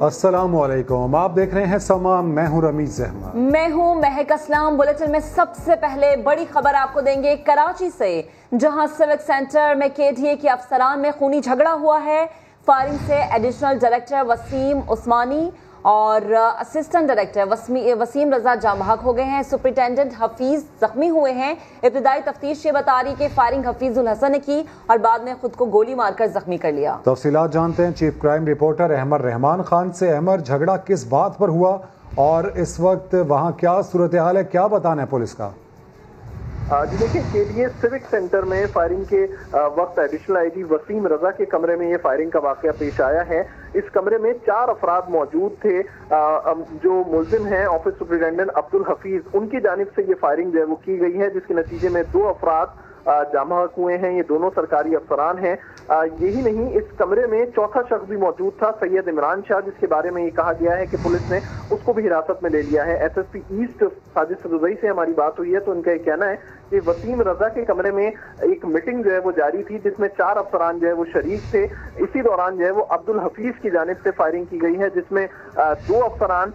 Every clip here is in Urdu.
السلام علیکم، آپ دیکھ رہے ہیں سما، میں ہوں رمیز احمد، میں ہوں مہک اسلام۔ بلیٹن میں سب سے پہلے بڑی خبر آپ کو دیں گے کراچی سے، جہاں سیوک سینٹر میں KDA کے افسران میں خونی جھگڑا ہوا ہے۔ فائرنگ سے ایڈیشنل ڈائریکٹر وسیم عثمانی اور اسسٹنٹ ڈائریکٹر وسیم رضا جاں بحق ہو گئے ہیں۔ سپرنٹینڈنٹ حفیظ زخمی ہوئے ہیں۔ ابتدائی تفتیش یہ بتا رہی کہ فائرنگ حفیظ الحسن نے کی اور بعد میں خود کو گولی مار کر زخمی کر لیا۔ تفصیلات جانتے ہیں چیف کرائم رپورٹر احمد رحمان خان سے۔ احمد، جھگڑا کس بات پر ہوا اور اس وقت وہاں کیا صورتحال ہے، کیا بتانا ہے پولیس کا؟ جی دیکھیں، KDA سیوک سینٹر میں فائرنگ کے وقت ایڈیشنل IG وسیم رضا کے کمرے میں یہ فائرنگ کا واقعہ پیش آیا ہے۔ اس کمرے میں 4 افراد موجود تھے۔ جو ملزم ہیں آفس سپرنٹینڈنٹ عبدالحفیظ، ان کی جانب سے یہ فائرنگ جو ہے وہ کی گئی ہے، جس کے نتیجے میں 2 افراد جاں بحق ہوئے ہیں۔ یہ دونوں سرکاری افسران ہیں۔ یہی نہیں، اس کمرے میں چوتھا شخص بھی موجود تھا، سید عمران شاہ، جس کے بارے میں یہ کہا گیا ہے کہ پولیس نے اس کو بھی حراست میں لے لیا ہے۔ SSP ایسٹ ساجد سدوزئی سے ہماری بات ہوئی ہے تو ان کا یہ کہنا ہے کہ وسیم رضا کے کمرے میں ایک میٹنگ جو ہے وہ جاری تھی، جس میں 4 افسران جو ہے وہ شریک تھے۔ اسی دوران جو ہے وہ عبدالحفیظ کی جانب سے فائرنگ کی گئی ہے، جس میں 2 افسران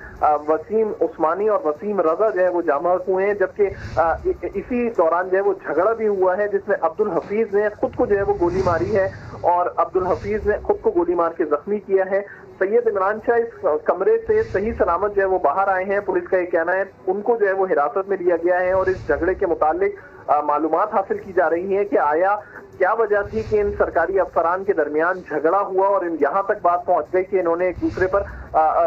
وسیم عثمانی اور وسیم رضا جو ہے وہ جاں بحق ہوئے ہیں، جبکہ اسی دوران جو ہے وہ جھگڑا بھی ہوا ہے، جس میں عبدالحفیظ نے خود کو جو ہے وہ گولی ماری ہے اور عبدالحفیظ نے خود کو گولی مار کے زخمی کیا ہے۔ سید عمران شاہ اس کمرے سے صحیح سلامت جو ہے وہ باہر آئے ہیں۔ پولیس کا یہ کہنا ہے ان کو جو ہے وہ حراست میں لیا گیا ہے اور اس جھگڑے کے متعلق معلومات حاصل کی جا رہی ہیں کہ آیا کیا وجہ تھی کہ ان سرکاری افسران کے درمیان جھگڑا ہوا اور یہاں تک بات پہنچ گئی کہ انہوں نے ایک دوسرے پر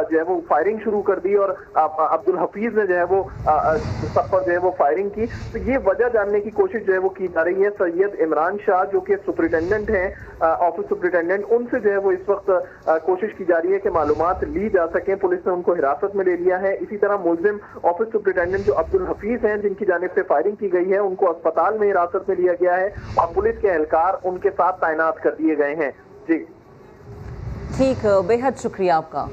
جو ہے وہ فائرنگ شروع کر دی اور عبدالحفیظ نے جو ہے وہ سب پر جو ہے وہ فائرنگ کی۔ تو یہ وجہ جاننے کی کوشش جو ہے وہ کی جا رہی ہے۔ سید عمران شاہ جو کہ سپرنٹینڈنٹ ہیں، آفس سپرنٹینڈنٹ، ان سے جو ہے وہ اس وقت کوشش کی جا رہی ہے کہ معلومات لی جا سکیں۔ پولیس نے ان کو حراست میں لے لیا ہے۔ اسی طرح ملزم آفس سپرنٹینڈنٹ جو عبدالحفیظ ہیں، جن کی جانب سے فائرنگ کی گئی ہے، ان کو اسپتال میں حراست میں لیا گیا ہے اور پولیس کے اہلکار ان کے ساتھ تعینات کر دیے گئے ہیں۔ جی ٹھیک، بے حد شکریہ آپ کا۔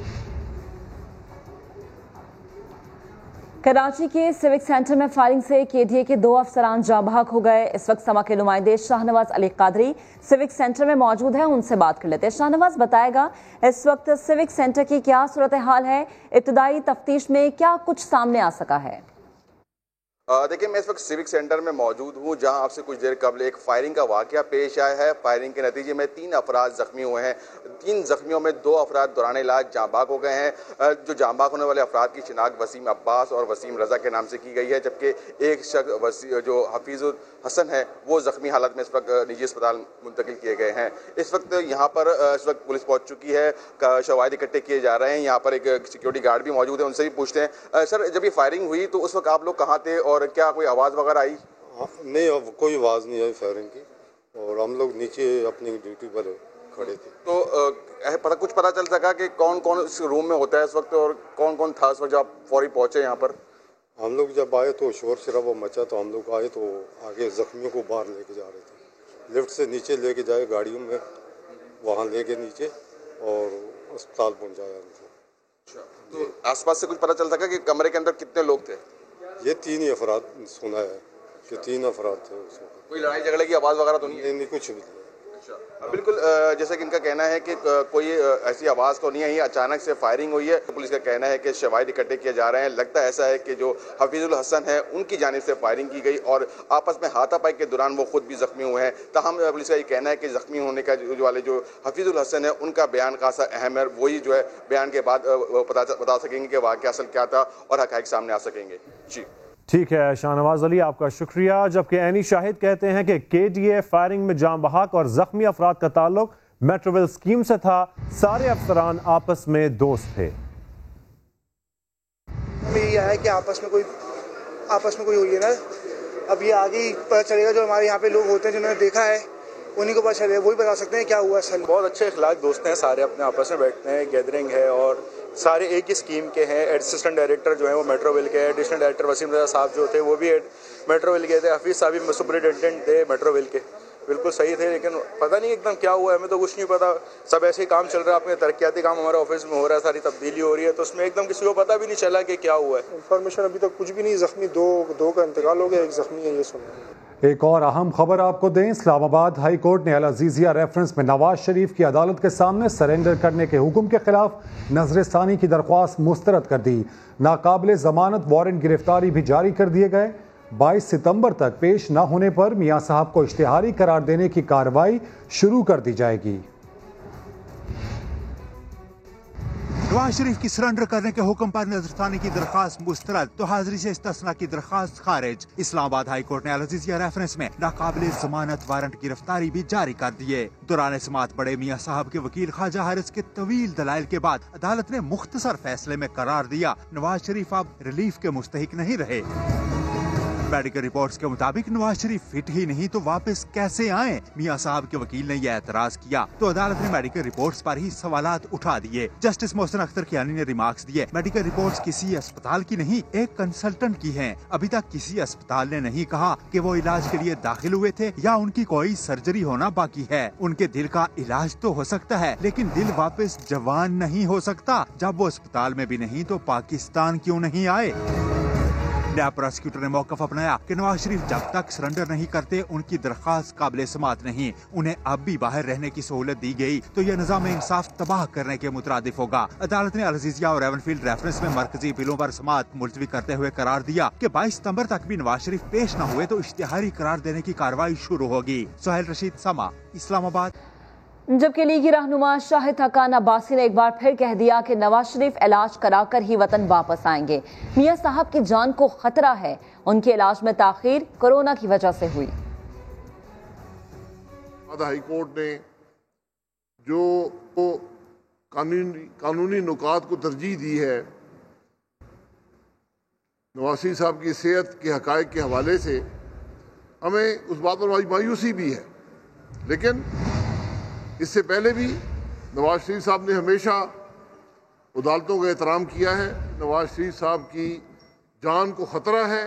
کراچی کے سیوک سینٹر میں فائرنگ سے KDA کے 2 افسران جاں بحق ہو گئے۔ اس وقت سما کے نمائندے شاہنواز علی قادری سیوک سینٹر میں موجود ہیں، ان سے بات کر لیتے ہیں۔ شاہنواز، بتائے گا اس وقت سیوک سینٹر کی کیا صورتحال ہے؟ ابتدائی تفتیش میں کیا کچھ سامنے آ سکا ہے؟ دیکھیں، میں اس وقت سیوک سینٹر میں موجود ہوں، جہاں آپ سے کچھ دیر قبل ایک فائرنگ کا واقعہ پیش آیا ہے۔ فائرنگ کے نتیجے میں 3 افراد زخمی ہوئے ہیں۔ 3 زخمیوں میں 2 افراد دوران علاج جاں بحق ہو گئے ہیں۔ جو جاں بحق ہونے والے افراد کی شناخت وسیم عباس اور وسیم رضا کے نام سے کی گئی ہے، جبکہ ایک شخص جو حفیظ الحسن ہے وہ زخمی حالت میں اس وقت نجی اسپتال منتقل کیے گئے ہیں۔ اس وقت یہاں پر اس وقت پولیس پہنچ چکی ہے، شواہد اکٹھے کیے جا رہے ہیں۔ یہاں پر ایک سیکورٹی گارڈ بھی موجود ہے، ان سے بھی پوچھتے ہیں۔ سر، جب یہ فائرنگ ہوئی تو اس وقت آپ لوگ کہاں تھے اور کیا کوئی آواز وغیرہ آئی؟ نہیں، کوئی آواز نہیں آئی فائرنگ کی، اور ہم لوگ نیچے اپنی ڈیوٹی پر کھڑے تھے۔ تو کچھ پتہ چل سکا کہ کون کون اس روم میں ہوتا ہے اس وقت اور کون کون تھا اس وقت جب آپ فوری پہنچے یہاں پر؟ ہم لوگ جب آئے تو شور شرابہ مچا، تو ہم لوگ آئے تو آگے زخمیوں کو باہر لے کے جا رہے تھے، لفٹ سے نیچے لے کے جائے گاڑیوں میں، وہاں لے کے نیچے اور اسپتال پہنچایا ان کو۔ اچھا، تو آس پاس سے کچھ پتہ چل سکا کہ کمرے کے اندر کتنے لوگ تھے؟ یہ 3 ہی افراد سنا ہے کہ 3 افراد تھے اس وقت۔ کوئی لڑائی جھگڑے کی آواز وغیرہ تو نہیں ہے؟ نہیں، کچھ بھی نہیں۔ بالکل، جیسا کہ ان کا کہنا ہے کہ کوئی ایسی آواز تو نہیں آئی، اچانک سے فائرنگ ہوئی ہے۔ پولیس کا کہنا ہے کہ شواہد اکٹھے کیے جا رہے ہیں۔ لگتا ایسا ہے کہ جو حفیظ الحسن ہے ان کی جانب سے فائرنگ کی گئی اور آپس میں ہاتھا پائی کے دوران وہ خود بھی زخمی ہوئے ہیں۔ تاہم پولیس کا یہ کہنا ہے کہ زخمی ہونے کا جو والے جو حفیظ الحسن ہے ان کا بیان خاصا اہم ہے، وہی جو ہے بیان کے بعد بتا سکیں گے کہ واقعہ اصل کیا تھا اور حقائق سامنے آ سکیں گے۔ جی ٹھیک ہے شاہنواز علی، آپ کا شکریہ۔ جبکہ عینی شاہد کہتے ہیں کہ KDA فائرنگ میں جاں بحق اور زخمی افراد کا تعلق میٹرویل اسکیم سے تھا، سارے افسران آپس میں دوست تھے۔ یہ ہے کہ آپس میں کوئی ہوئی ہے نا، اب یہ آگے پتہ چلے گا۔ جو ہمارے یہاں پہ لوگ ہوتے ہیں جنہوں نے دیکھا ہے انہیں کو پتہ چلے گا، وہی بتا سکتے ہیں کیا ہوا اصل۔ بہت اچھے اخلاق دوست ہیں، سارے اپنے آپس میں بیٹھتے ہیں، گیدرنگ ہے اور سارے ایک ہی اسکیم کے ہیں۔ اسسٹنٹ ڈائریکٹر جو ہیں وہ میٹرو ویل کے، ایڈیشنل ڈائریکٹر وسیم رضا صاحب جو تھے وہ بھی میٹرو ویل کے تھے، حفیظ صاحب بھی سپرنٹینڈنٹ تھے میٹرو ویل کے، بالکل صحیح تھے۔ لیکن پتہ نہیں ایک دم کیا ہوا ہے، ہمیں تو کچھ نہیں پتا۔ سب ایسے ہی کام چل رہا ہے، اپنے ترقیاتی کام ہمارے آفس میں ہو رہا ہے، ساری تبدیلی ہو رہی ہے، تو اس میں ایک دم کسی کو پتہ بھی نہیں چلا کہ کیا ہوا ہے۔ انفارمیشن ابھی تک کچھ بھی نہیں، زخمی دو کا انتقال ہو گیا، ایک زخمی ہے یہ سن۔ ایک اور اہم خبر آپ کو دیں، اسلام آباد ہائی کورٹ نے العزیزیہ ریفرنس میں نواز شریف کی عدالت کے سامنے سرنڈر کرنے کے حکم کے خلاف نظر ثانی کی درخواست مسترد کر دی۔ ناقابل ضمانت وارنٹ گرفتاری بھی جاری کر دیے گئے۔ 22 ستمبر تک پیش نہ ہونے پر میاں صاحب کو اشتہاری قرار دینے کی کارروائی شروع کر دی جائے گی۔ نواز شریف کی سرنڈر کرنے کے حکم پر نظر ثانی کی درخواست مسترد تو حاضری سے استثناء کی درخواست خارج۔ اسلام آباد ہائی کورٹ نے العزیزیہ ریفرنس میں ناقابل ضمانت وارنٹ گرفتاری بھی جاری کر دیے۔ دوران سماعت بڑے میاں صاحب کے وکیل خواجہ حارث کے طویل دلائل کے بعد عدالت نے مختصر فیصلے میں قرار دیا نواز شریف اب ریلیف کے مستحق نہیں رہے۔ میڈیکل رپورٹس کے مطابق نواز شریف فٹ ہی نہیں تو واپس کیسے آئیں؟ میاں صاحب کے وکیل نے یہ اعتراض کیا تو عدالت نے میڈیکل رپورٹس پر ہی سوالات اٹھا دیے۔ جسٹس محسن اختر کیانی نے ریمارکس دیے، میڈیکل رپورٹس کسی اسپتال کی نہیں، ایک کنسلٹنٹ کی ہیں۔ ابھی تک کسی اسپتال نے نہیں کہا کہ وہ علاج کے لیے داخل ہوئے تھے یا ان کی کوئی سرجری ہونا باقی ہے۔ ان کے دل کا علاج تو ہو سکتا ہے لیکن دل واپس جوان نہیں ہو سکتا۔ جب وہ اسپتال میں بھی نہیں تو پاکستان کیوں نہیں آئے؟ نائب پراسیکیوٹر نے موقف اپنایا کہ نواز شریف جب تک سرنڈر نہیں کرتے ان کی درخواست قابل سماعت نہیں، انہیں اب بھی باہر رہنے کی سہولت دی گئی تو یہ نظام انصاف تباہ کرنے کے مترادف ہوگا۔ عدالت نے العزیزیہ اور ایون فیلڈ ریفرنس میں مرکزی بلوں پر سماعت ملتوی کرتے ہوئے قرار دیا کہ 22 ستمبر تک بھی نواز شریف پیش نہ ہوئے تو اشتہاری قرار دینے کی کارروائی شروع ہوگی۔ سہیل رشید، سما، اسلام آباد۔ جبکہ لیگی رہنما شاہد حقان عباسی نے ایک بار پھر کہہ دیا کہ نواز شریف علاج کرا کر ہی وطن واپس آئیں گے۔ میاں صاحب کی جان کو خطرہ ہے، ان کے علاج میں تاخیر کورونا کی وجہ سے ہوئی۔ ہائی کورٹ نے جو قانونی نکات کو ترجیح دی ہے، نواز شریف صاحب کی صحت کے حقائق کے حوالے سے ہمیں اس بات پر مایوسی بھی ہے، لیکن اس سے پہلے بھی نواز شریف صاحب نے ہمیشہ عدالتوں کا احترام کیا ہے۔ نواز شریف صاحب کی جان کو خطرہ ہے،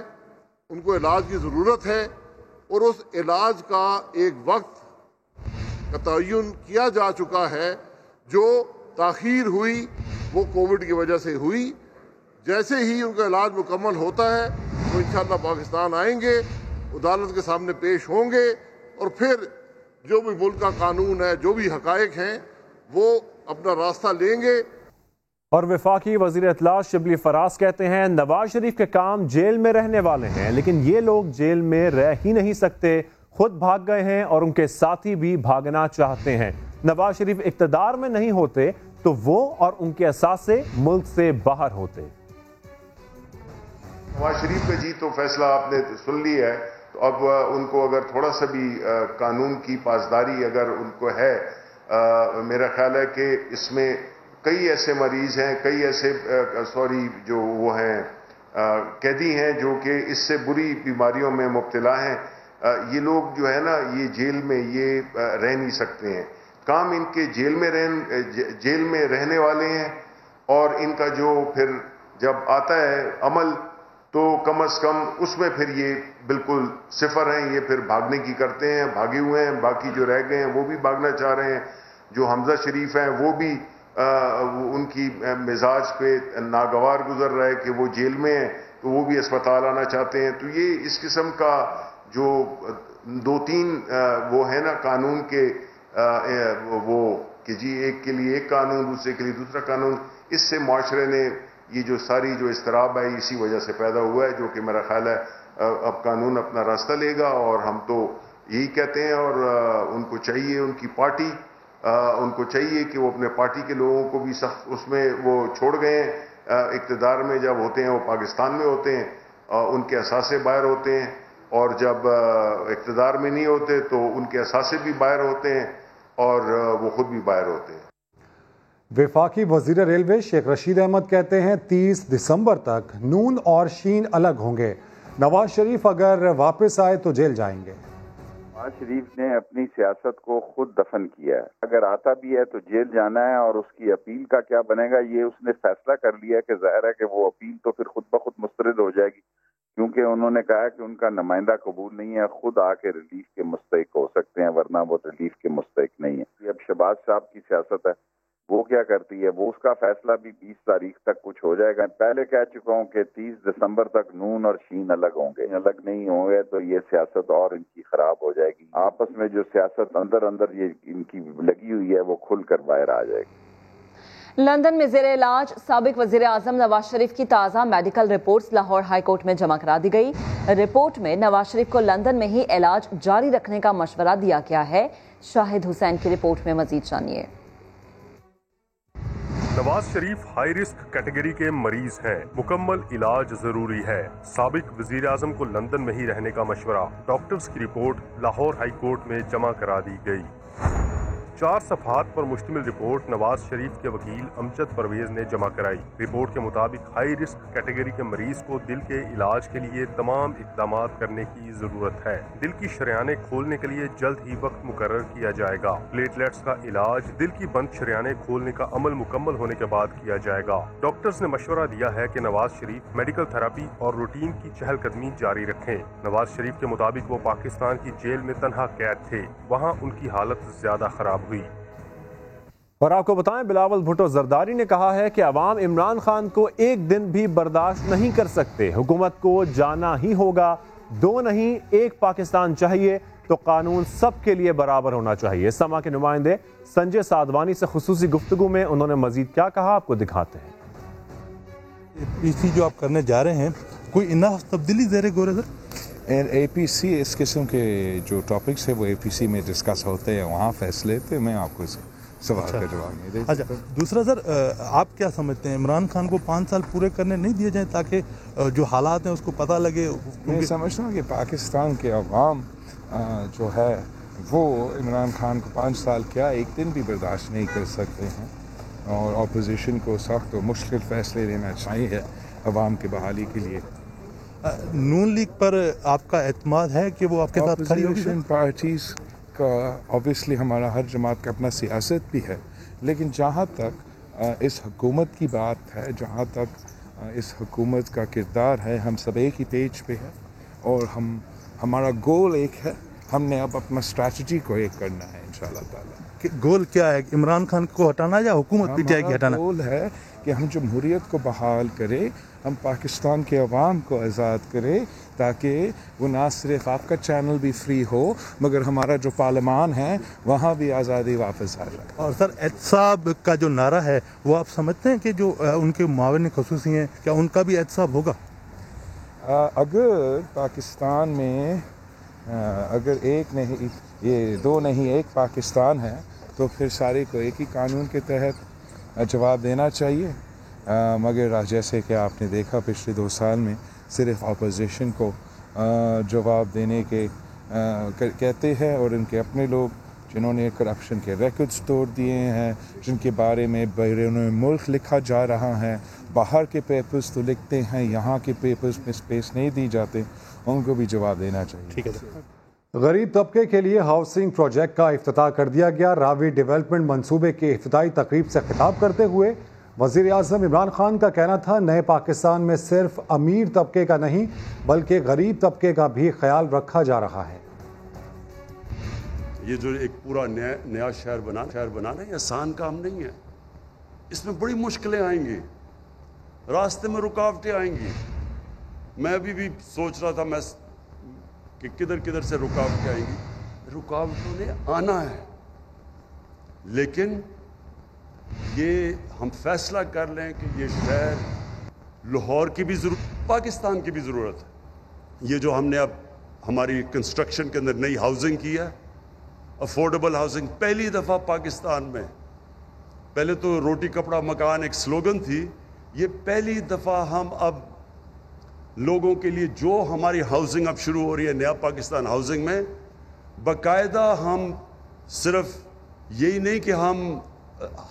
ان کو علاج کی ضرورت ہے اور اس علاج کا ایک وقت کا تعین کیا جا چکا ہے۔ جو تاخیر ہوئی وہ کووڈ کی وجہ سے ہوئی۔ جیسے ہی ان کا علاج مکمل ہوتا ہے وہ انشاءاللہ پاکستان آئیں گے، عدالت کے سامنے پیش ہوں گے اور پھر جو بھی ملک کا قانون ہے، جو بھی حقائق ہیں، وہ اپنا راستہ لیں گے۔ اور وفاقی وزیر اطلاع شبلی فراز کہتے ہیں نواز شریف کے کام جیل میں رہنے والے ہیں، لیکن یہ لوگ جیل میں رہ ہی نہیں سکتے، خود بھاگ گئے ہیں اور ان کے ساتھی بھی بھاگنا چاہتے ہیں۔ نواز شریف اقتدار میں نہیں ہوتے تو وہ اور ان کے اثاثے ملک سے باہر ہوتے۔ نواز شریف کا جی تو فیصلہ آپ نے سن لی ہے، تو اب ان کو اگر تھوڑا سا بھی قانون کی پاسداری اگر ان کو ہے، میرا خیال ہے کہ اس میں کئی ایسے مریض ہیں، کئی ایسے جو وہ ہیں قیدی ہیں جو کہ اس سے بری بیماریوں میں مبتلا ہیں۔ یہ لوگ جو ہے نا یہ جیل میں یہ رہ نہیں سکتے ہیں، کام ان کے جیل میں رہنے والے ہیں، اور ان کا جو پھر جب آتا ہے عمل تو کم از کم اس میں پھر یہ بالکل صفر ہیں، یہ پھر بھاگنے کی کرتے ہیں، بھاگے ہوئے ہیں، باقی جو رہ گئے ہیں وہ بھی بھاگنا چاہ رہے ہیں۔ جو حمزہ شریف ہیں وہ بھی ان کی مزاج پہ ناگوار گزر رہا ہے کہ وہ جیل میں ہیں تو وہ بھی اسپتال آنا چاہتے ہیں۔ تو یہ اس قسم کا جو دو تین وہ ہے نا قانون کے وہ کہ جی ایک کے لیے ایک قانون، دوسرے کے لیے دوسرا قانون، اس سے معاشرے نے یہ جو ساری جو اضطراب ہے اسی وجہ سے پیدا ہوا ہے، جو کہ میرا خیال ہے اب قانون اپنا راستہ لے گا، اور ہم تو یہی کہتے ہیں، اور ان کو چاہیے، ان کی پارٹی ان کو چاہیے کہ وہ اپنے پارٹی کے لوگوں کو بھی سخت اس میں وہ چھوڑ گئے ہیں۔ اقتدار میں جب ہوتے ہیں وہ پاکستان میں ہوتے ہیں، ان کے اثاثے باہر ہوتے ہیں، اور جب اقتدار میں نہیں ہوتے تو ان کے اثاثے بھی باہر ہوتے ہیں اور وہ خود بھی باہر ہوتے ہیں۔ وفاقی وزیر ریلوے شیخ رشید احمد کہتے ہیں 30 دسمبر تک نون اور شین الگ ہوں گے، نواز شریف اگر واپس آئے تو جیل جائیں گے۔ نواز شریف نے اپنی سیاست کو خود دفن کیا ہے، اگر آتا بھی ہے تو جیل جانا ہے، اور اس کی اپیل کا کیا بنے گا یہ اس نے فیصلہ کر لیا کہ ظاہر ہے کہ وہ اپیل تو پھر خود بخود مسترد ہو جائے گی، کیونکہ انہوں نے کہا کہ ان کا نمائندہ قبول نہیں ہے، خود آ کے ریلیف کے مستحق ہو سکتے ہیں، ورنہ وہ ریلیف کے مستحق نہیں ہے۔ اب شہباز صاحب کی سیاست ہے، وہ کیا کرتی ہے، وہ اس کا فیصلہ بھی 20 تاریخ تک کچھ ہو جائے گا. پہلے کہہ چکا ہوں کہ 30 دسمبر تک نون اور شین الگ ہوں گے. الگ نہیں ہوں گے تو یہ سیاست اور ان کی خراب ہو جائے گی. آپس میں جو سیاست اندر یہ ان کی لگی ہوئی ہے وہ کھل کر باہر آ جائے گی. لندن میں زیر علاج سابق وزیر اعظم نواز شریف کی تازہ medical reports Lahore high court میں جمع کرا دی گئی. رپورٹ میں نواز شریف کو لندن میں ہی علاج جاری رکھنے کا مشورہ دیا گیا ہے. شاہد حسین کی رپورٹ میں مزید جانیے. Nawaz Sharif high risk category کے مریض ہیں، مکمل علاج ضروری ہے. سابق وزیر اعظم کو لندن میں ہی رہنے کا مشورہ. ڈاکٹرز کی رپورٹ لاہور ہائی کورٹ میں جمع کرا دی گئی. 4 صفحات پر مشتمل رپورٹ نواز شریف کے وکیل امجد پرویز نے جمع کرائی. رپورٹ کے مطابق ہائی رسک کیٹیگری کے مریض کو دل کے علاج کے لیے تمام اقدامات کرنے کی ضرورت ہے. دل کی شریانیں کھولنے کے لیے جلد ہی وقت مقرر کیا جائے گا. پلیٹلیٹس کا علاج دل کی بند شریانیں کھولنے کا عمل مکمل ہونے کے بعد کیا جائے گا. ڈاکٹرز نے مشورہ دیا ہے کہ نواز شریف میڈیکل تھراپی اور روٹین کی چہل قدمی جاری رکھیں. نواز شریف کے مطابق وہ پاکستان کی جیل میں تنہا قید تھے، وہاں ان کی حالت زیادہ خراب ہوئی. اور آپ کو بتائیں بلاول بھٹو زرداری نے کہا ہے کہ عوام عمران خان کو ایک دن بھی برداشت نہیں کر سکتے. حکومت کو جانا ہی ہوگا. 2 نہیں 1 پاکستان چاہیے تو قانون سب کے لیے برابر ہونا چاہیے. سما کے نمائندے سنجے سادوانی سے خصوصی گفتگو میں انہوں نے مزید کیا کہا، آپ کو دکھاتے ہیں. پی سی جو آپ کرنے جا رہے ہیں کوئی اناف تبدیلی زیر غور ہے سر؟ اے پی سی اس قسم کے جو ٹاپکس ہیں وہ اے پی سی میں ڈسکس ہوتے ہیں، وہاں فیصلے تھے. میں آپ کو سوال کا جواب نہیں دے. اچھا، دوسرا سر آپ کیا سمجھتے ہیں عمران خان کو 5 سال پورے کرنے نہیں دیے جائیں تاکہ جو حالات ہیں اس کو پتہ لگے؟ میں سمجھتا ہوں کہ پاکستان کے عوام جو ہے وہ عمران خان کو 5 سال کیا 1 دن بھی برداشت نہیں کر سکتے ہیں، اور اپوزیشن کو سخت اور مشکل فیصلے لینا چاہیے عوام کی بحالی کے لیے. نون لیگ پر آپ کا اعتماد ہے کہ وہ آپ کے ساتھ کھڑی ہوگی؟ اپوزیشن پارٹیز کا اوبیسلی ہمارا ہر جماعت کا اپنا سیاست بھی ہے، لیکن جہاں تک اس حکومت کی بات ہے، جہاں تک اس حکومت کا کردار ہے، ہم سب ایک ہی پیج پہ ہیں اور ہمارا گول ایک ہے. ہم نے اب اپنا اسٹریٹجی کو ایک کرنا ہے انشاءاللہ تعالی. گول کیا ہے؟ عمران خان کو ہٹانا یا حکومت پی ٹی آئی کی ہٹانا؟ گول ہے کہ ہم جمہوریت کو بحال کریں، ہم پاکستان کے عوام کو آزاد کریں، تاکہ وہ نہ صرف آپ کا چینل بھی فری ہو مگر ہمارا جو پارلیمان ہے وہاں بھی آزادی واپس آ جائے. اور سر احتساب کا جو نعرہ ہے وہ آپ سمجھتے ہیں کہ جو ان کے معاون خصوصی ہیں کیا ان کا بھی احتساب ہوگا؟ اگر پاکستان میں اگر 1 نہیں یہ 2 نہیں 1 پاکستان ہے تو پھر سارے کو ایک ہی قانون کے تحت جواب دینا چاہیے. مگر جیسے کہ آپ نے دیکھا پچھلے 2 سال میں صرف اپوزیشن کو جواب دینے کے کہتے ہیں، اور ان کے اپنے لوگ جنہوں نے کرپشن کے ریکارڈز توڑ دیے ہیں، جن کے بارے میں بیرون ملک لکھا جا رہا ہے. باہر کے پیپرز تو لکھتے ہیں، یہاں کے پیپرز میں سپیس نہیں دی جاتے، ان کو بھی جواب دینا چاہیے. ٹھیک ہے. غریب طبقے کے لیے ہاؤسنگ پروجیکٹ کا افتتاح کر دیا گیا. راوی ڈیولپمنٹ منصوبے کے افتتاحی تقریب سے خطاب کرتے ہوئے وزیر اعظم عمران خان کا کہنا تھا نئے پاکستان میں صرف امیر طبقے کا نہیں بلکہ غریب طبقے کا بھی خیال رکھا جا رہا ہے. یہ جو ایک پورا نیا شہر بنانا یہ آسان کام نہیں ہے. اس میں بڑی مشکلیں آئیں گی، راستے میں رکاوٹیں آئیں گی. میں ابھی بھی سوچ رہا تھا کہ کدھر سے رکاوٹیں آئیں گی. رکاوٹوں نے آنا ہے، لیکن یہ ہم فیصلہ کر لیں کہ یہ شہر لاہور کی بھی ضرورت، پاکستان کی بھی ضرورت ہے. یہ جو ہم نے اب ہماری کنسٹرکشن کے اندر نئی ہاؤسنگ کی ہے، افورڈیبل ہاؤسنگ، پہلی دفعہ پاکستان میں، پہلے تو روٹی کپڑا مکان ایک سلوگن تھی، یہ پہلی دفعہ ہم اب لوگوں کے لیے جو ہماری ہاؤسنگ اب شروع ہو رہی ہے نیا پاکستان ہاؤسنگ میں، باقاعدہ ہم صرف یہی نہیں کہ ہم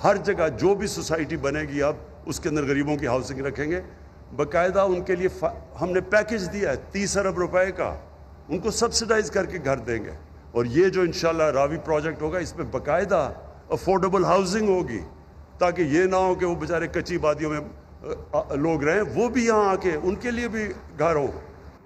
ہر جگہ جو بھی سوسائٹی بنے گی اب اس کے اندر غریبوں کی ہاؤسنگ رکھیں گے، باقاعدہ ان کے لیے ہم نے پیکج دیا ہے 30 ارب روپے کا، ان کو سبسڈائز کر کے گھر دیں گے. اور یہ جو انشاءاللہ راوی پروجیکٹ ہوگا اس میں باقاعدہ افورڈیبل ہاؤسنگ ہوگی، تاکہ یہ نہ ہو کہ وہ بیچارے کچی بادیوں میں لوگ رہیں، وہ بھی یہاں آ کے ان کے لیے بھی گھر ہوں.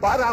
12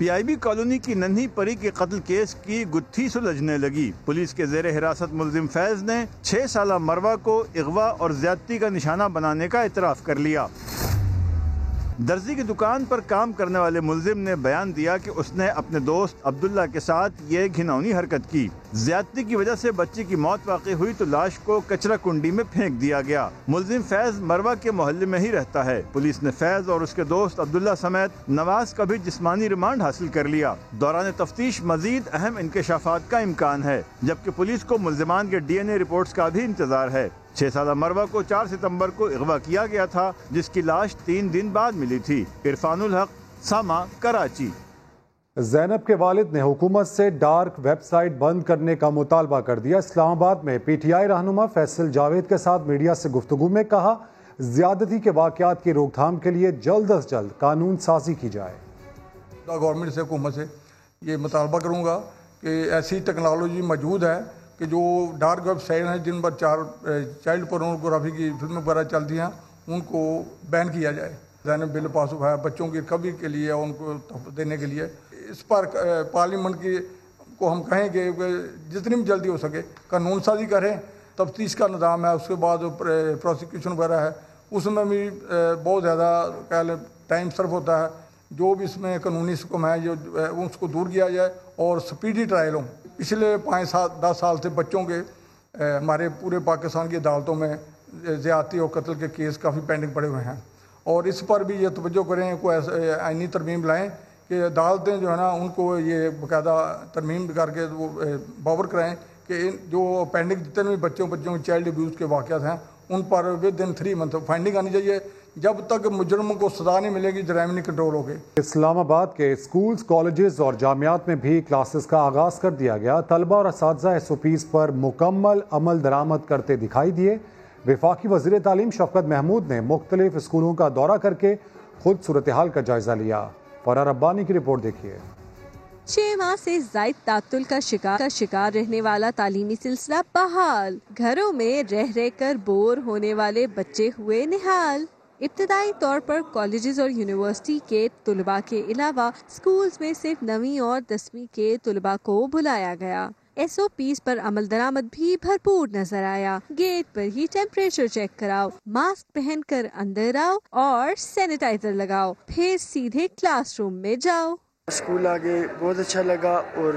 PIB کالونی کی ننھی پری کے قتل کیس کی گتھی سلجھنے لگی. پولیس کے زیر حراست ملزم فیض نے 6 سالہ مروہ کو اغوا اور زیادتی کا نشانہ بنانے کا اعتراف کر لیا. درزی کی دکان پر کام کرنے والے ملزم نے بیان دیا کہ اس نے اپنے دوست عبداللہ کے ساتھ یہ گھناؤنی حرکت کی. زیادتی کی وجہ سے بچی کی موت واقع ہوئی تو لاش کو کچرا کنڈی میں پھینک دیا گیا. ملزم فیض مروہ کے محلے میں ہی رہتا ہے. پولیس نے فیض اور اس کے دوست عبداللہ سمیت نواز کا بھی جسمانی ریمانڈ حاصل کر لیا. دوران تفتیش مزید اہم انکشافات کا امکان ہے، جبکہ پولیس کو ملزمان کے DNA رپورٹس کا بھی انتظار ہے. 6 سالہ مروہ کو 4 ستمبر کو اغوا کیا گیا تھا، جس کی لاش 3 دن بعد ملی تھی. عرفان الحق، ساما، کراچی. زینب کے والد نے حکومت سے ڈارک ویب سائٹ بند کرنے کا مطالبہ کر دیا. اسلام آباد میں PTI رہنما فیصل جاوید کے ساتھ میڈیا سے گفتگو میں کہا، زیادتی کے واقعات کی روک تھام کے لیے جلد از جلد قانون سازی کی جائے. گورنمنٹ سے، حکومت سے یہ مطالبہ کروں گا کہ ایسی ٹیکنالوجی موجود ہے کہ جو ڈارک ویب سائٹ ہیں جن پر چائلڈ پورنوگرافی کی فلمیں وغیرہ چلتی ہیں ان کو بین کیا جائے. زینب بل پاس ہوا ہے بچوں کی ریکوری کے لیے، ان کو تحفظ دینے کے لیے. اس پر پارلیمنٹ کی کو ہم کہیں کہ جتنی بھی جلدی ہو سکے قانون سازی کریں. تفتیش کا نظام ہے، اس کے بعد پروسیکیوشن وغیرہ ہے، اس میں بھی بہت زیادہ ٹائم صرف ہوتا ہے. جو بھی اس میں قانونی حکم ہے جو اس کو دور کیا جائے اور سپیڈی ٹرائل ہوں. پچھلے 5-10 سال سے بچوں کے ہمارے پورے پاکستان کی عدالتوں میں زیادتی اور قتل کے کیس کافی پینڈنگ پڑے ہوئے ہیں، اور اس پر بھی یہ توجہ کریں، کوئی آئینی ترمیم لائیں کہ عدالتیں جو ہے نا ان کو یہ باقاعدہ ترمیم کر کے وہ باور کرائیں کہ جو پینڈنگ جتنے بھی بچوں کی چائلڈ ابیوز کے واقعات ہیں ان پر ودن 3 منتھ فائنڈنگ آنی چاہیے. جب تک مجرموں کو سزا نہیں ملے گی جرائم نہیں کنٹرول ہوگی. اسلام آباد کے اسکولز، کالجز اور جامعات میں بھی کلاسز کا آغاز کر دیا گیا. طلبہ اور اساتذہ SOPs پر مکمل عمل درآمد کرتے دکھائی دیے. وفاقی وزیر تعلیم شفقت محمود نے مختلف اسکولوں کا دورہ کر کے خود صورتحال کا جائزہ لیا. فرار ربانی کی رپورٹ دیکھیے. 6 ماہ سے زائد تعطل کا شکار رہنے والا تعلیمی سلسلہ بحال. گھروں میں رہ کر بور ہونے والے بچے ہوئے نہال. ابتدائی طور پر کالجز اور یونیورسٹی کے طلباء کے علاوہ اسکولز میں صرف 9ویں اور 10ویں کے طلباء کو بلایا گیا. SOPs پر عمل درآمد بھی بھرپور نظر آیا. گیٹ پر ہی ٹیمپریچر چیک کراؤ، ماسک پہن کر اندر آؤ اور سینیٹائزر لگاؤ، پھر سیدھے کلاس روم میں جاؤ. اسکول آگے بہت اچھا لگا اور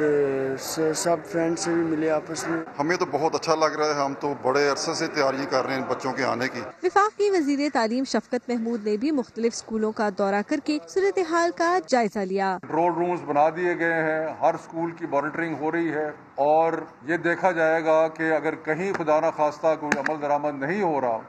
سب فرینڈ سے بھی ملے آپس میں. ہمیں تو بہت اچھا لگ رہا ہے، ہم تو بڑے عرصے سے تیاری کر رہے ہیں بچوں کے آنے کی. وفاقی وزیر تعلیم شفقت محمود نے بھی مختلف اسکولوں کا دورہ کر کے صورتحال کا جائزہ لیا. کنٹرول رومز بنا دیے گئے ہیں، ہر اسکول کی مانیٹرنگ ہو رہی ہے اور یہ دیکھا جائے گا کہ اگر کہیں خدا نہ خواستہ کوئی عمل درآمد نہیں ہو رہا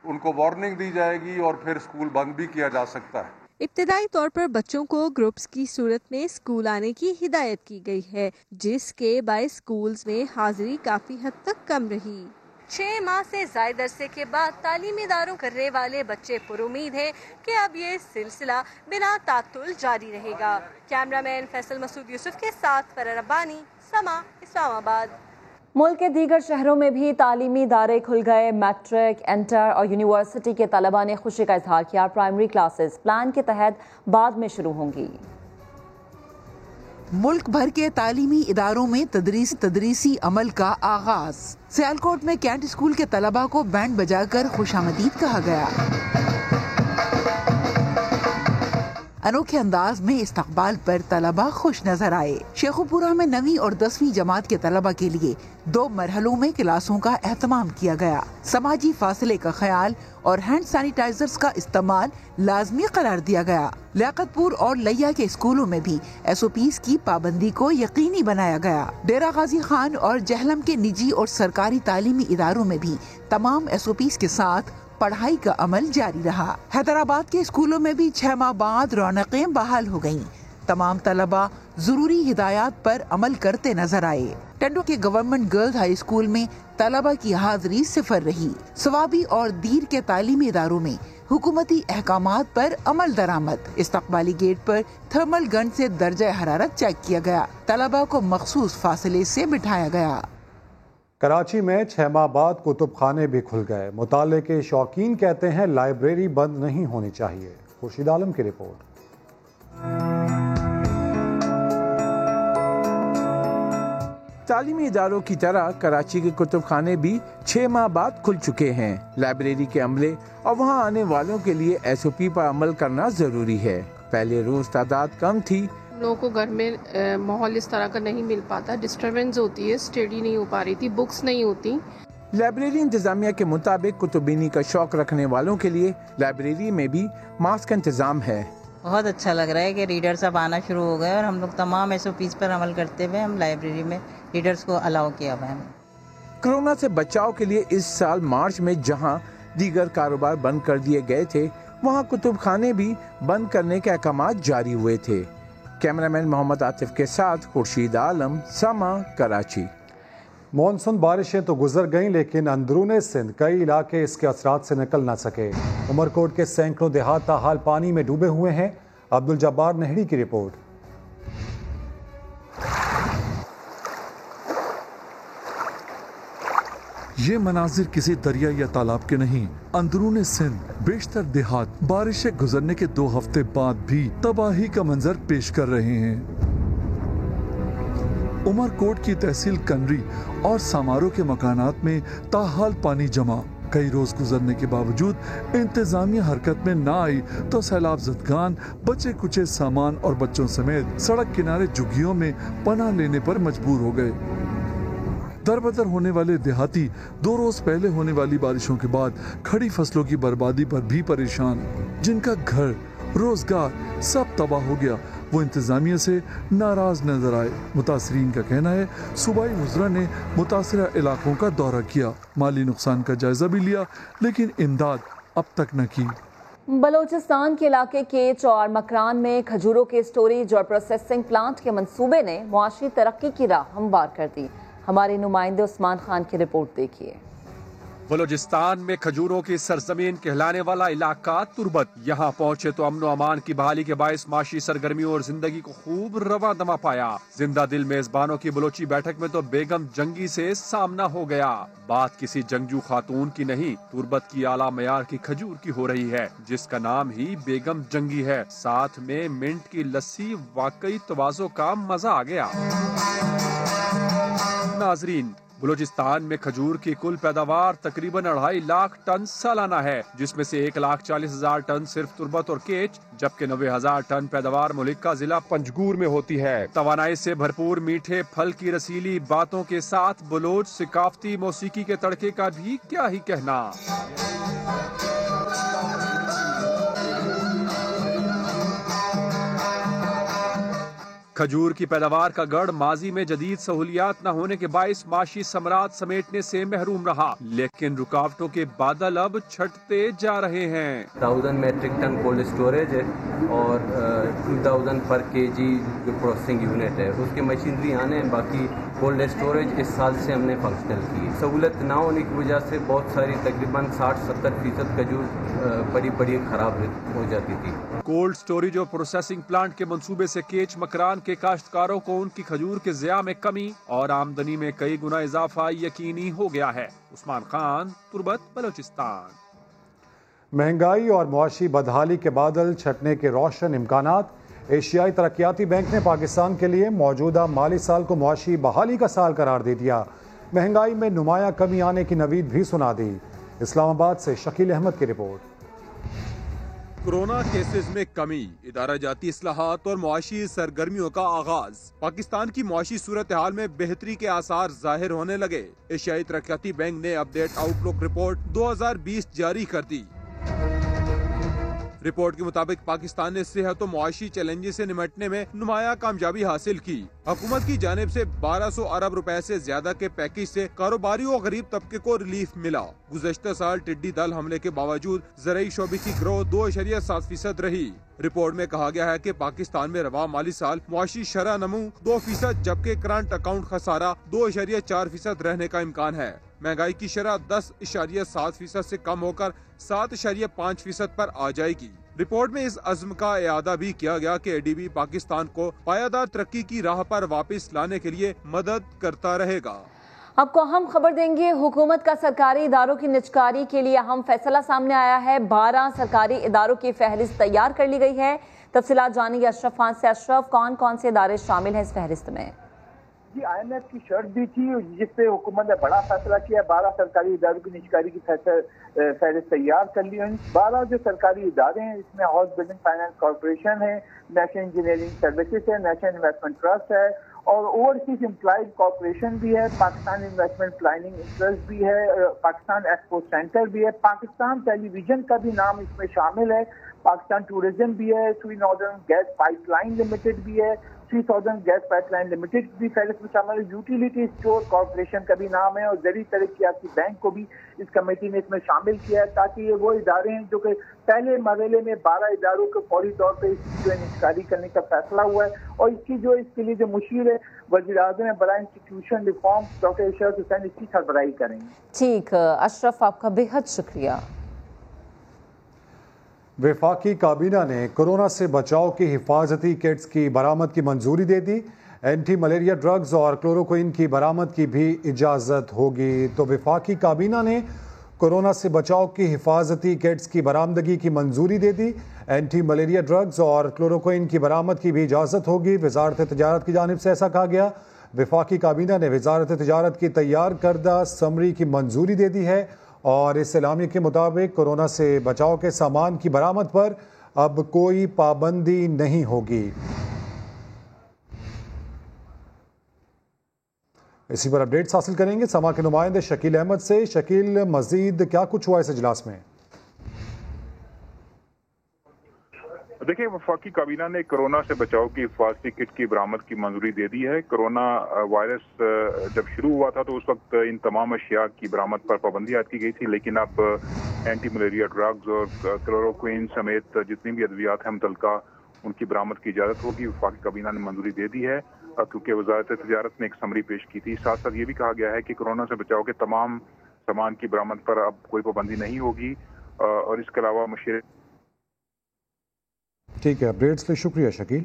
ان کو وارننگ دی جائے گی اور پھر اسکول بند بھی کیا جا سکتا ہے. ابتدائی طور پر بچوں کو گروپس کی صورت میں اسکول آنے کی ہدایت کی گئی ہے، جس کے باعث اسکولز میں حاضری کافی حد تک کم رہی. 6 ماہ سے زائد عرصے کے بعد تعلیمی اداروں کرنے والے بچے پر امید ہیں کہ اب یہ سلسلہ بنا تعطل جاری رہے گا. کیمرہ مین فیصل مسعود یوسف کے ساتھ فرار ربانی، سما، اسلام آباد. ملک کے دیگر شہروں میں بھی تعلیمی ادارے کھل گئے. میٹرک، انٹر اور یونیورسٹی کے طلباء نے خوشی کا اظہار کیا. پرائمری کلاسز پلان کے تحت بعد میں شروع ہوں گی. ملک بھر کے تعلیمی اداروں میں تدریسی عمل کا آغاز. سیالکوٹ میں کینٹ اسکول کے طلباء کو بینڈ بجا کر خوش آمدید کہا گیا. انوکھے انداز میں استقبال پر طلباء خوش نظر آئے. شیخوپورہ میں 9ویں اور 10ویں جماعت کے طلباء کے لیے 2 مرحلوں میں کلاسوں کا اہتمام کیا گیا. سماجی فاصلے کا خیال اور ہینڈ سینیٹائزرز کا استعمال لازمی قرار دیا گیا. لیاقت پور اور لیا کے اسکولوں میں بھی SOPs کی پابندی کو یقینی بنایا گیا. ڈیرہ غازی خان اور جہلم کے نجی اور سرکاری تعلیمی اداروں میں بھی تمام SOPs کے ساتھ پڑھائی کا عمل جاری رہا. حیدرآباد کے اسکولوں میں بھی 6 ماہ بعد رونقیں بحال ہو گئیں. تمام طلباء ضروری ہدایات پر عمل کرتے نظر آئے. ٹنڈو کے گورنمنٹ گرلز ہائی اسکول میں طلباء کی حاضری 0 رہی. ثوابی اور دیر کے تعلیمی اداروں میں حکومتی احکامات پر عمل درآمد. استقبالی گیٹ پر تھرمل گن سے درجہ حرارت چیک کیا گیا. طلباء کو مخصوص فاصلے سے بٹھایا گیا. کراچی میں 6 ماہ بعد کتب خانے بھی کھل گئے. مطالعے کے شوقین کہتے ہیں لائبریری بند نہیں ہونی چاہیے. خورشید عالم کی رپورٹ. تعلیمی اداروں کی طرح کراچی کے کتب خانے بھی 6 ماہ بعد کھل چکے ہیں۔ لائبریری کے عملے اور وہاں آنے والوں کے لیے SOP پر عمل کرنا ضروری ہے۔ پہلے روز تعداد کم تھی، لوگوں کو گھر میں ماحول اس طرح کا نہیں مل پاتا، ڈسٹربنس ہوتی ہے، اسٹڈی نہیں ہو پا رہی تھی، بکس نہیں ہوتی۔ لائبریری انتظامیہ کے مطابق کتب بینی کا شوق رکھنے والوں کے لیے لائبریری میں بھی ماسک کا انتظام ہے۔ بہت اچھا لگ رہا ہے کہ ریڈرز اب آنا شروع ہو گئے اور ہم لوگ تمام SOPs پر عمل کرتے ہوئے ہم لائبریری میں ریڈرز کو الاؤ کیا ہوا ہے۔ کورونا سے بچاؤ کے لیے اس سال مارچ میں جہاں دیگر کاروبار بند کر دیے گئے تھے، وہاں کتب خانے بھی بند کرنے کے احکامات جاری ہوئے تھے۔ کیمرامین محمد عاطف کے ساتھ خورشید عالم، سما، کراچی۔ مانسون بارشیں تو گزر گئیں لیکن اندرون سندھ کئی علاقے اس کے اثرات سے نکل نہ سکے۔ عمرکوٹ کے سینکڑوں دیہات تاحال پانی میں ڈوبے ہوئے ہیں۔ عبدالجبار نہڑی کی رپورٹ۔ یہ مناظر کسی دریا یا تالاب کے نہیں، اندرون سندھ بیشتر دیہات بارشیں گزرنے کے 2 ہفتے بعد بھی تباہی کا منظر پیش کر رہے ہیں۔ عمرکوٹ کی تحصیل کنری اور سامارو کے مکانات میں تاحال پانی جمع۔ کئی روز گزرنے کے باوجود انتظامیہ حرکت میں نہ آئی تو سیلاب زدگان بچے کچے سامان اور بچوں سمیت سڑک کنارے جھگیوں میں پناہ لینے پر مجبور ہو گئے۔ دربدر ہونے والے دیہاتی 2 روز پہلے ہونے والی بارشوں کے بعد کھڑی فصلوں کی بربادی پر بھی پریشان، جن کا گھر روزگار سب تباہ ہو گیا، وہ انتظامیہ سے ناراض نظر آئے۔ متاثرین کا کہنا ہے صوبائی وزراء نے متاثرہ علاقوں کا دورہ کیا، مالی نقصان کا جائزہ بھی لیا، لیکن امداد اب تک نہ کی۔ بلوچستان کے علاقے کیچ اور مکران میں کھجوروں کے اسٹوریج اور پروسیسنگ پلانٹ کے منصوبے نے معاشی ترقی کی راہ ہموار کر دی۔ ہمارے نمائندے عثمان خان کی رپورٹ دیکھیے۔ بلوچستان میں کھجوروں کی سرزمین کہلانے والا علاقہ تربت، یہاں پہنچے تو امن و امان کی بحالی کے باعث معاشی سرگرمیوں اور زندگی کو خوب رواں دما پایا۔ زندہ دل میزبانوں کی بلوچی بیٹھک میں تو بیگم جنگی سے سامنا ہو گیا۔ بات کسی جنگجو خاتون کی نہیں، تربت کی اعلیٰ معیار کی کھجور کی ہو رہی ہے، جس کا نام ہی بیگم جنگی ہے۔ ساتھ میں منٹ کی لسی، واقعی توازو کا مزہ آ گیا۔ ناظرین، بلوچستان میں کھجور کی کل پیداوار تقریباً 2.5 لاکھ ٹن سالانہ ہے، جس میں سے 1,40,000 ٹن صرف تربت اور کیچ، جبکہ 90,000 ٹن پیداوار ملک کا ضلع پنجگور میں ہوتی ہے۔ توانائی سے بھرپور میٹھے پھل کی رسیلی باتوں کے ساتھ بلوچ ثقافتی موسیقی کے تڑکے کا بھی کیا ہی کہنا۔ کھجور کی پیداوار کا گڑھ ماضی میں جدید سہولیات نہ ہونے کے باعث معاشی ثمرات سمیٹنے سے محروم رہا، لیکن رکاوٹوں کے بادل اب چھٹتے جا رہے ہیں۔ 1000 میٹرک ٹن کولڈ اسٹوریج ہے اور 2000 پر کے جی جو پروسیسنگ یونٹ ہے، اس کی مشینری آنے ہیں۔ باقی کولڈ اسٹوریج اس سال سے ہم نے فنکشنل کی۔ سہولت نہ ہونے کی وجہ سے بہت ساری تقریباً 60-70% کھجور بڑی خراب ہو جاتی تھی۔ کولڈ اسٹوریج اور پروسیسنگ پلانٹ کے منصوبے سے کیچ مکران کے کاشتکاروں کو ان کی کھجور کے ضیاع میں کمی اور آمدنی میں کئی گنا اضافہ یقینی ہو گیا ہے۔ عثمان خان، تربت، بلوچستان۔ مہنگائی اور معاشی بدحالی کے بادل چھٹنے کے روشن امکانات۔ ایشیائی ترقیاتی بینک نے پاکستان کے لیے موجودہ مالی سال کو معاشی بحالی کا سال قرار دے دیا۔ مہنگائی میں نمایاں کمی آنے کی نوید بھی سنا دی۔ اسلام آباد سے شکیل احمد کی رپورٹ۔ کورونا کیسز میں کمی، ادارہ جاتی اصلاحات اور معاشی سرگرمیوں کا آغاز۔ پاکستان کی معاشی صورتحال میں بہتری کے آثار ظاہر ہونے لگے۔ ایشیائی ترقیاتی بینک نے اپ ڈیٹ آؤٹ لک رپورٹ 2020 جاری کر دی۔ رپورٹ کے مطابق پاکستان نے صحت و معاشی چیلنجز سے نمٹنے میں نمایاں کامیابی حاصل کی۔ حکومت کی جانب سے 1200 ارب روپے سے زیادہ کے پیکیج سے کاروباریوں اور غریب طبقے کو ریلیف ملا۔ گزشتہ سال ٹڈی دل حملے کے باوجود زرعی شعبے کی گروتھ 2.7% رہی۔ رپورٹ میں کہا گیا ہے کہ پاکستان میں رواں مالی سال معاشی شرح نمو 2%، جبکہ کرنٹ اکاؤنٹ خسارہ 2.4% رہنے کا امکان ہے۔ مہنگائی کی شرح 10.7% سے کم ہو کر 7.5% پر آ جائے گی۔ رپورٹ میں اس عزم کا اعادہ بھی کیا گیا کہ ADB پاکستان کو پائیدار ترقی کی راہ پر واپس لانے کے لیے مدد کرتا رہے گا۔ آپ کو اہم خبر دیں گے، حکومت کا سرکاری اداروں کی نجکاری کے لیے اہم فیصلہ سامنے آیا ہے۔ 12 سرکاری اداروں کی فہرست تیار کر لی گئی ہے۔ تفصیلات جانیں گے اشرف خان سے۔ اشرف، کون کون سے ادارے شامل ہیں اس فہرست میں؟ جی IMF کی شرط بھی تھی جس پہ حکومت نے بڑا فیصلہ کیا. 12 سرکاری اداروں کی نجکاری کی فہرست تیار کر لی. 12 جو سرکاری ادارے ہیں اس میں ہاؤس بلڈنگ فائنانس کارپوریشن ہے, نیشنل انجینئرنگ سروسز ہے, نیشنل انویسٹمنٹ ٹرسٹ ہے اور اوورسیز امپلائیز کارپوریشن بھی ہے, پاکستان انویسٹمنٹ پلاننگ انٹرسٹ بھی ہے, پاکستان ایکسپورٹ سینٹر بھی ہے, پاکستان ٹیلی ویژن کا بھی نام اس میں شامل ہے, پاکستان ٹورزم بھی ہے, Sui northern gas pipeline limited بھی ہے, southern gas pipeline limited بھی فہرست میں شامل ہے, یوٹیلیٹی اسٹور کارپوریشن کا بھی نام ہے اور زرعی ترقیاتی بینک کو بھی اس کمیٹی نے اس میں شامل کیا ہے تاکہ یہ وہ ادارے ہیں جو کہ پہلے مرحلے میں 12 اداروں کو فوری طور پہ اس کی جو انشکاری کرنے کا فیصلہ ہوا ہے اور اس کی جو اس کے لیے جو مشیر ہے وزیر اعظم برائے انسٹیٹیوشن ریفارم ڈاکٹر اشرف حسین اس کی سربراہی کریں گے. ٹھیک, اشرف آپ کا بے حد شکریہ. وفاقی کابینہ نے کورونا سے بچاؤ کی حفاظتی کٹس کی برآمد کی منظوری دے دی. اینٹی ملیریا ڈرگز اور کلوروکوئن کی برآمد کی بھی اجازت ہوگی. تو وفاقی کابینہ نے کورونا سے بچاؤ کی حفاظتی کٹس کی برآمدگی کی منظوری دے دی. اینٹی ملیریا ڈرگز اور کلوروکوئن کی برآمد کی بھی اجازت ہوگی. وزارت تجارت کی جانب سے ایسا کہا گیا. وفاقی کابینہ نے وزارت تجارت کی تیار کردہ سمری کی منظوری دے دی ہے اور اس اعلامیے کے مطابق کورونا سے بچاؤ کے سامان کی برآمد پر اب کوئی پابندی نہیں ہوگی. اسی پر اپڈیٹس حاصل کریں گے سما کے نمائندے شکیل احمد سے. شکیل, مزید کیا کچھ ہوا اس اجلاس میں؟ دیکھیں, وفاقی کابینہ نے کورونا سے بچاؤ کی حفاظتی کٹ کی برآمد کی منظوری دے دی ہے. کورونا وائرس جب شروع ہوا تھا تو اس وقت ان تمام اشیاء کی برآمد پر پابندی عائد کی گئی تھی, لیکن اب اینٹی ملیریا ڈرگز اور کلوروکوئن سمیت جتنی بھی ادویات ہیں متعلقہ ان کی برآمد کی اجازت ہوگی. وفاقی کابینہ نے منظوری دے دی ہے کیونکہ وزارت تجارت نے ایک سمری پیش کی تھی. ساتھ ساتھ یہ بھی کہا گیا ہے کہ کورونا سے بچاؤ کے تمام سامان کی برآمد پر اب کوئی پابندی نہیں ہوگی اور اس کے علاوہ مشیر. ٹھیک ہے, اپڈیٹس کے شکریہ شکیل.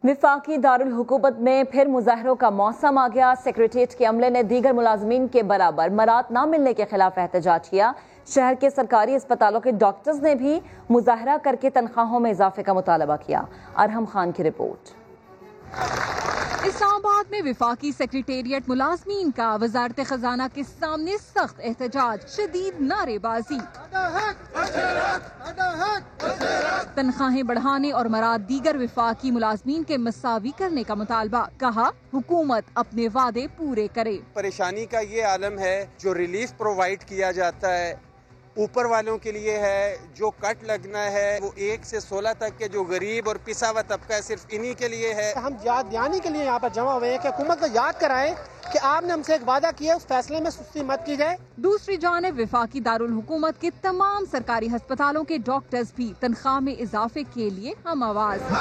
وفاقی دارالحکومت میں پھر مظاہروں کا موسم آ گیا. سیکریٹریٹ کے عملے نے دیگر ملازمین کے برابر مراد نہ ملنے کے خلاف احتجاج کیا. شہر کے سرکاری اسپتالوں کے ڈاکٹرز نے بھی مظاہرہ کر کے تنخواہوں میں اضافے کا مطالبہ کیا. ارحم خان کی رپورٹ. اسلام آباد میں وفاقی سیکریٹریٹ ملازمین کا وزارت خزانہ کے سامنے سخت احتجاج, شدید نعرے بازی, تنخواہیں بڑھانے اور مراد دیگر وفاقی ملازمین کے مساوی کرنے کا مطالبہ. کہا حکومت اپنے وعدے پورے کرے. پریشانی کا یہ عالم ہے جو ریلیف پرووائڈ کیا جاتا ہے اوپر والوں کے لیے ہے, جو کٹ لگنا ہے وہ 1 سے 16 تک کے جو غریب اور پسا ہوا طبقہ ہے صرف انہی کے لیے ہے. ہم یاد دہانی کے لیے یہاں پر جمع ہوئے ہیں کہ حکومت کو یاد کرائیں کہ آپ نے ہم سے ایک وعدہ کیا, اس فیصلے میں سستی مت کی جائے. دوسری جانب وفاقی دارالحکومت کے تمام سرکاری ہسپتالوں کے ڈاکٹرز بھی تنخواہ میں اضافے کے لیے ہم آواز.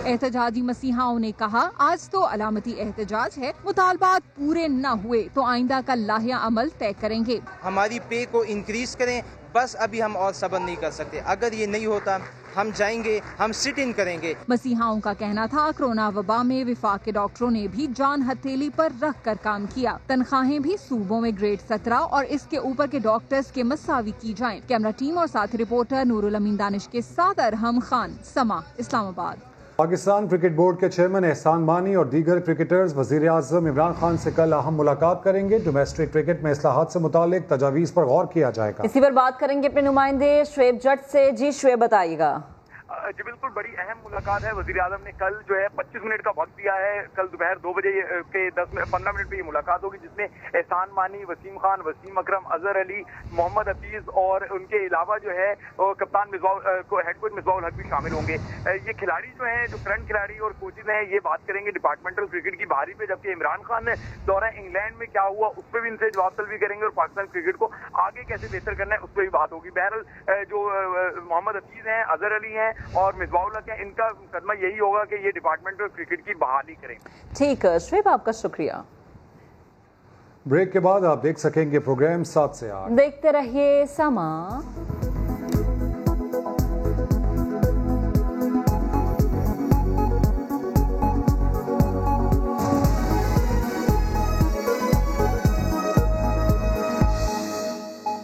احتجاجی مسیحاؤں نے کہا آج تو علامتی احتجاج ہے, مطالبات پورے نہ ہوئے تو آئندہ کا لاہیا عمل طے کریں گے. ہماری پے کو انکریز کریں, بس ابھی ہم اور صبر نہیں کر سکتے. اگر یہ نہیں ہوتا ہم جائیں گے, ہم سٹ ان کریں گے. مسیحاؤں کا کہنا تھا کورونا وبا میں وفاق کے ڈاکٹروں نے بھی جان ہتھیلی پر رکھ کر کام کیا. تنخواہیں بھی صوبوں میں گریڈ 17 اور اس کے اوپر کے ڈاکٹرز کے مساوی کی جائیں. کیمرہ ٹیم اور ساتھی رپورٹر نور الامین دانش کے ساتھ ارحم خان, سما, اسلام آباد. پاکستان کرکٹ بورڈ کے چیئرمین احسان مانی اور دیگر کرکٹرز وزیر اعظم عمران خان سے کل اہم ملاقات کریں گے. ڈومیسٹک کرکٹ میں اصلاحات سے متعلق تجاویز پر غور کیا جائے گا. اسی پر بات کریں گے اپنے نمائندے شعیب جٹ سے. جی شعیب, بتائیے گا. جی بالکل, بڑی اہم ملاقات ہے. وزیر اعظم نے کل جو ہے 25 منٹ کا وقت دیا ہے. کل دوپہر 2 بجے کے 15 منٹ پہ یہ ملاقات ہوگی جس میں احسان مانی, وسیم خان, وسیم اکرم, اظہر علی, محمد حفیظ اور ان کے علاوہ جو ہے کپتان ہیڈ کوچ مصباح الحق بھی شامل ہوں گے. یہ کھلاڑی جو ہیں, جو کرنٹ کھلاڑی اور کوچز ہیں, یہ بات کریں گے ڈپارٹمنٹل کرکٹ کی بحالی پہ, جبکہ عمران خان نے دورہ انگلینڈ میں کیا ہوا اس پہ بھی ان سے جواب طلبی کریں گے اور پاکستان کرکٹ کو آگے کیسے بہتر کرنا ہے اس پہ بھی بات ہوگی. بہرحال جو محمد حفیظ ہیں, اظہر علی ہیں اور مصباح الحق ہیں, ان کا مقدمہ یہی ہوگا کہ یہ ڈپارٹمنٹ کرکٹ کی بحالی کریں. ٹھیک ہے شعیب, آپ کا شکریہ. بریک کے بعد آپ دیکھ سکیں گے پروگرام 7 سے 8. دیکھتے رہیے سما.